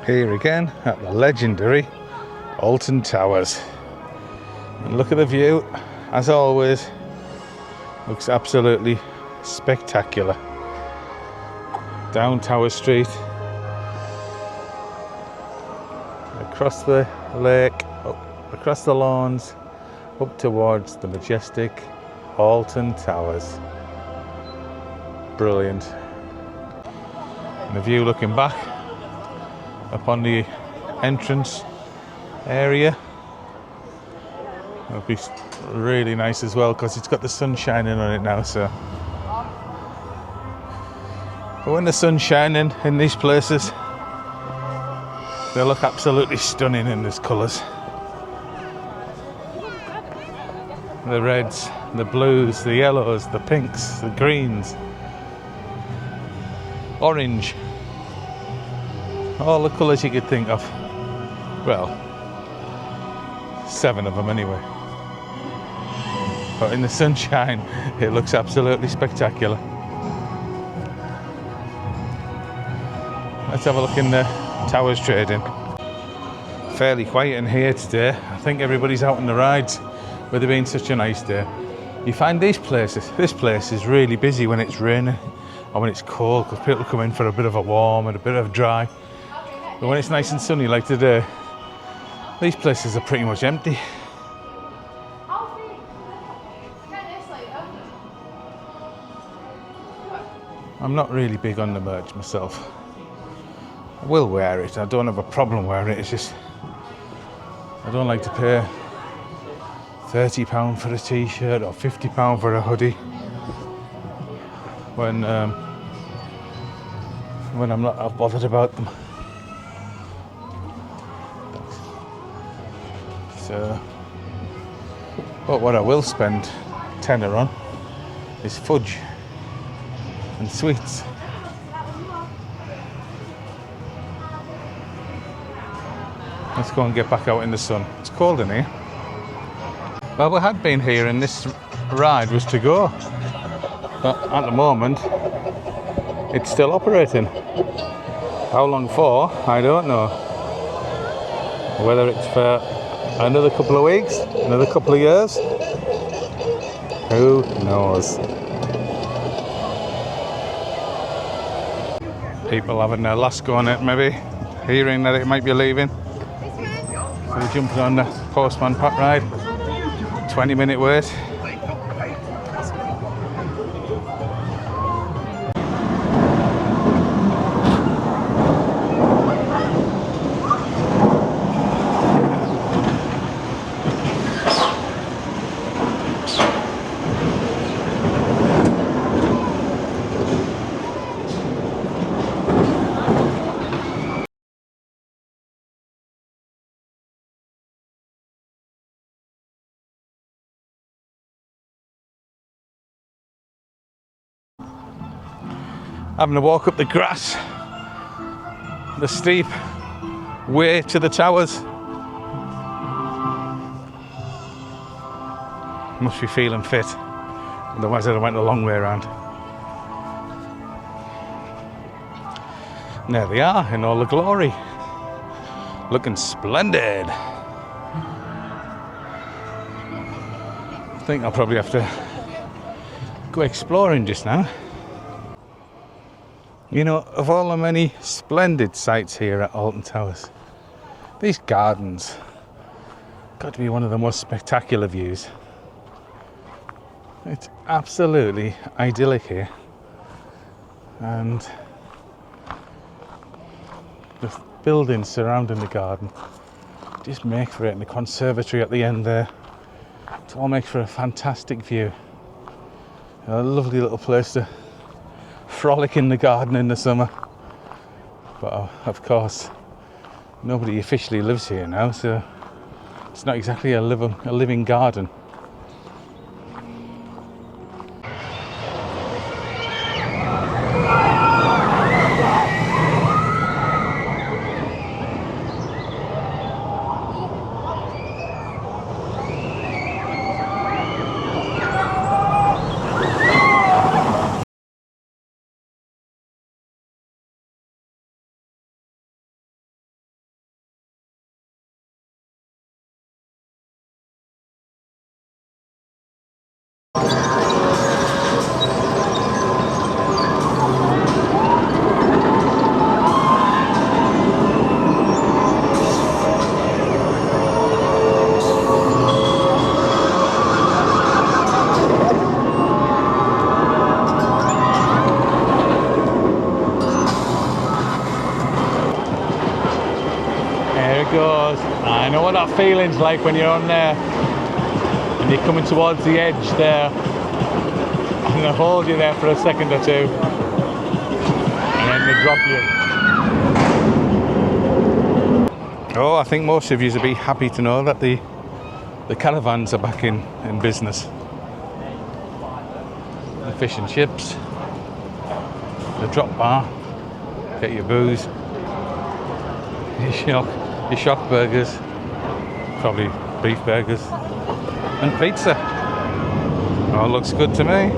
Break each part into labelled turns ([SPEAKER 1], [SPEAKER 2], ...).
[SPEAKER 1] Here again at the legendary Alton Towers. And look at the view, as always, looks absolutely spectacular. Down Tower Street, across the lake, up, across the lawns, up towards the majestic Alton Towers. Brilliant. And the view looking back upon the entrance area will be really nice as well, because it's got the sun shining on it now. So but when the sun's shining in these places, they look absolutely stunning in these colours. The reds, the blues, the yellows, the pinks, the greens, orange, all the colours you could think of. Well, 7 of them anyway. But in the sunshine, it looks absolutely spectacular. Let's have a look in the Towers trading. Fairly quiet in here today. I think everybody's out on the rides with it being such a nice day. You find this place is really busy when it's raining or when it's cold, because people come in for a bit of a warm and a bit of a dry. But when it's nice and sunny like today, these places are pretty much empty. I'm not really big on the merch myself. I will wear it, I don't have a problem wearing it, it's just I don't like to pay £30 for a t-shirt or £50 for a hoodie when I'm not bothered about them. So, but what I will spend tenner on is fudge and sweets. Let's go and get back out in the sun. It's cold in here. Well, we had been here and this ride was to go, but at the moment it's still operating. How long for, I don't know. Whether it's for another couple of weeks, another couple of years, who knows. People having their last go on it, maybe, hearing that it might be leaving. So we're jumping on the Postman Pat ride. 20-minute wait. Having to walk up the grass, the steep way to the towers. Must be feeling fit, otherwise I'd have went a long way around. And there they are in all the glory, looking splendid. I think I'll probably have to go exploring just now. You know, of all the many splendid sights here at Alton Towers, these gardens got to be one of the most spectacular views. It's absolutely idyllic here, and the buildings surrounding the garden just make for it, and the conservatory at the end there, it all makes for a fantastic view. A lovely little place to frolic in the garden in the summer. But of course, nobody officially lives here now, so it's not exactly a living garden. There it goes. I know what that feeling's like when you're on there and you're coming towards the edge there. I'm going to hold you there for a second or two and then they drop you. Oh, I think most of you will be happy to know that the caravans are back in business. The fish and chips, the drop bar, get your booze, your shock burgers, probably beef burgers, and pizza. All looks good to me.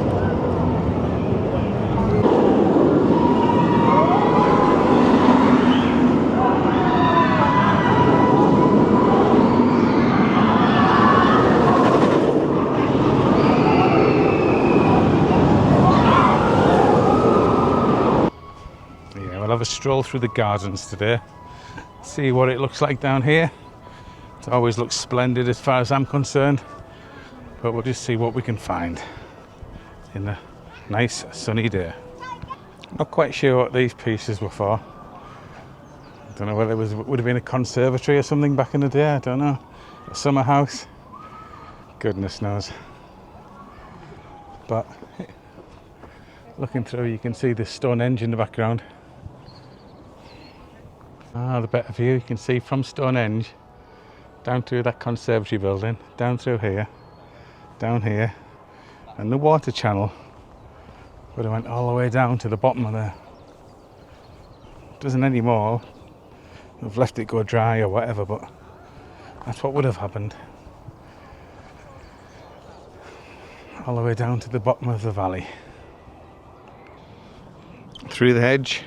[SPEAKER 1] Yeah, we'll have a stroll through the gardens today. See what it looks like down here. It always looks splendid as far as I'm concerned, but we'll just see what we can find in a nice sunny day. Not quite sure what these pieces were for. I don't know whether it would have been a conservatory or something back in the day. I don't know. A summer house. Goodness knows. But looking through, you can see the Stonehenge in the background. Ah, the better view you can see from Stonehenge down to that conservatory building, down through here, down here, and the water channel would have went all the way down to the bottom of there. Doesn't anymore. We've left it go dry or whatever, but that's what would have happened. All the way down to the bottom of the valley. Through the hedge.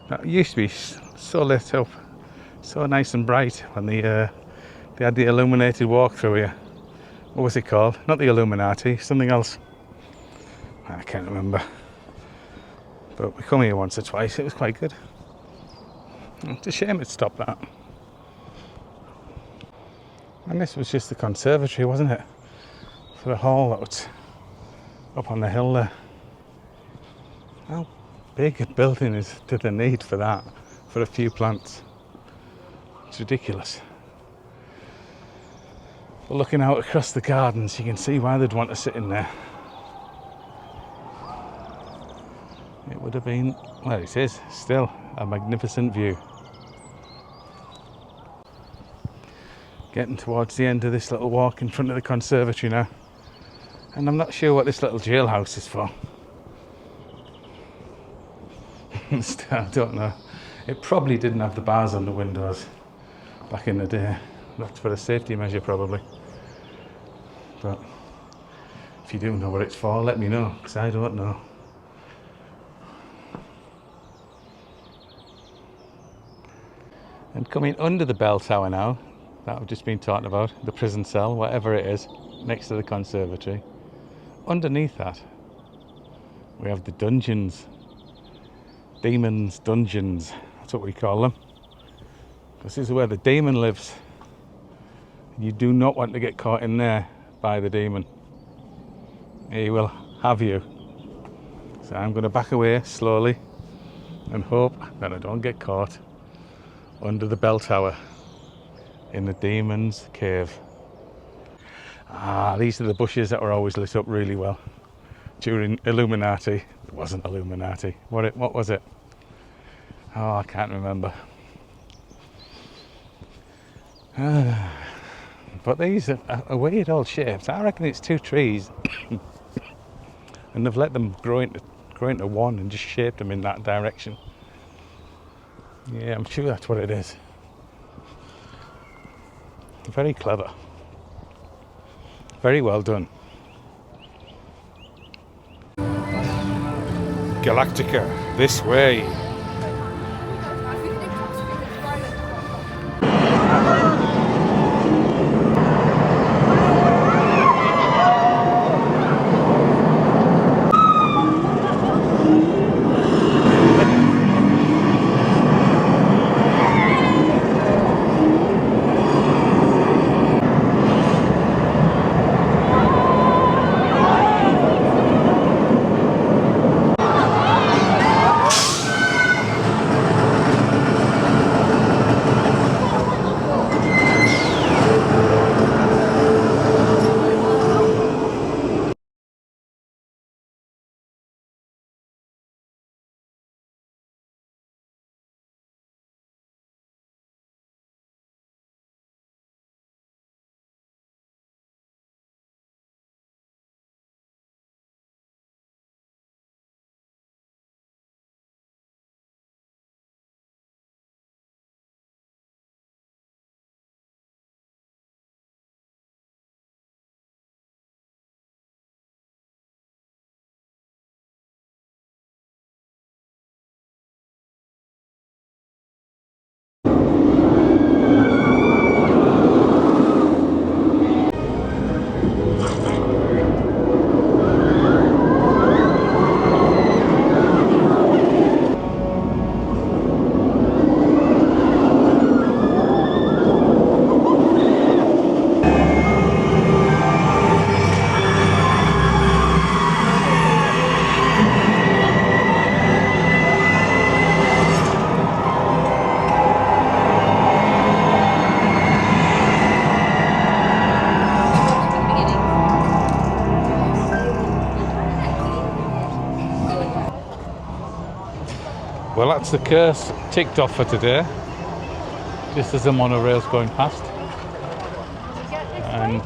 [SPEAKER 1] That used to be so lit up, so nice and bright when they had the illuminated walk through here. What was it called? Not the Illuminati, something else. I can't remember. But we come here once or twice, it was quite good. It's a shame it stopped that. And this was just the conservatory, wasn't it? For the hall that was up on the hill there. How big a building is to the need for that, for a few plants? It's ridiculous. But looking out across the gardens, you can see why they'd want to sit in there. It would have been, well, it is still a magnificent view. Getting towards the end of this little walk in front of the conservatory now, and I'm not sure what this little jailhouse is for. I don't know. It probably didn't have the bars on the windows back in the day. That's for a safety measure probably. But if you do know what it's for, let me know, because I don't know. And coming under the bell tower now, that I've just been talking about, the prison cell, whatever it is, next to the conservatory. Underneath that, we have the dungeons. Demons, dungeons, that's what we call them. This is where the demon lives. You do not want to get caught in there by the demon. He will have you. So I'm going to back away slowly and hope that I don't get caught under the bell tower in the demon's cave. Ah, these are the bushes that were always lit up really well during Illuminati. It wasn't Illuminati. What was it? Oh, I can't remember. But these are weird old shapes. I reckon it's two trees and they've let them grow into one and just shaped them in that direction. Yeah, I'm sure that's what it is. Very clever. Very well done. Galactica, this way. Well, that's the curse ticked off for today, just as the monorail's going past. And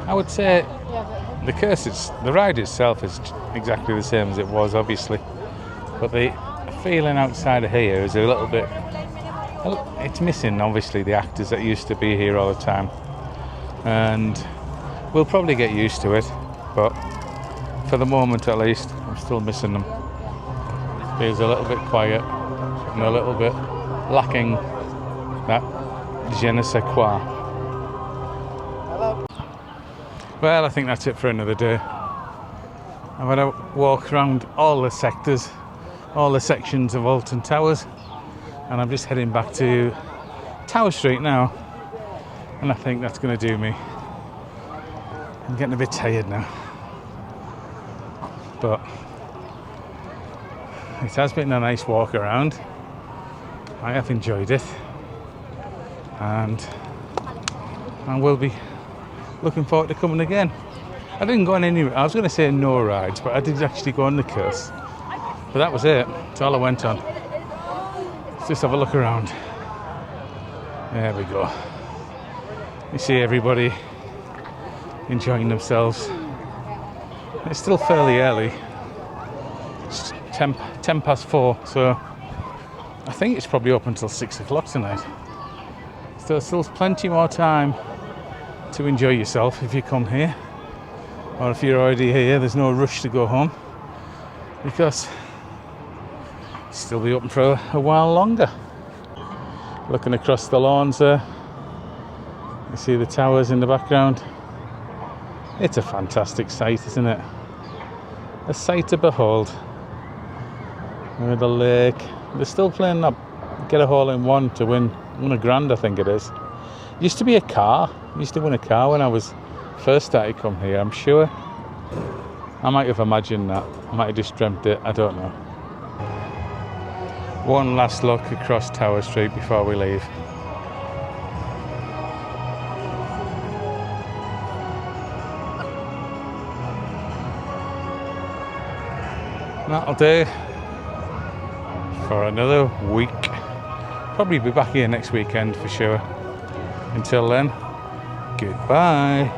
[SPEAKER 1] I would say the curse is, the ride itself is exactly the same as it was, obviously, but the feeling outside of here is a little bit, it's missing obviously the actors that used to be here all the time, and we'll probably get used to it, but for the moment at least I'm still missing them. It's a little bit quiet and a little bit lacking that je ne sais quoi. Well, I think that's it for another day. I'm going to walk around all the sectors, all the sections of Alton Towers, and I'm just heading back to Tower Street now, and I think that's going to do me. I'm getting a bit tired now, but it has been a nice walk around. I have enjoyed it, and I will be looking forward to coming again. I didn't go on any, I was going to say no rides, but I did actually go on the curse. But that was it. That's all I went on. Let's just have a look around. There we go. You see everybody enjoying themselves. It's still fairly early. It's 10 past 4, so I think it's probably open until 6 o'clock tonight. So there's still plenty more time to enjoy yourself if you come here, or if you're already here, there's no rush to go home, because it'll still be open for a while longer. Looking across the lawns there, you see the towers in the background. It's a fantastic sight, isn't it? A sight to behold. With the lake, they're still playing that get a hole in one to win £1,000, I think it is. Used to be a car. Used to win a car when I was first started come here, I'm sure. I might have imagined that. I might have just dreamt it, I don't know. One last look across Tower Street before we leave. That'll do for another week. Probably be back here next weekend for sure. Until then, goodbye.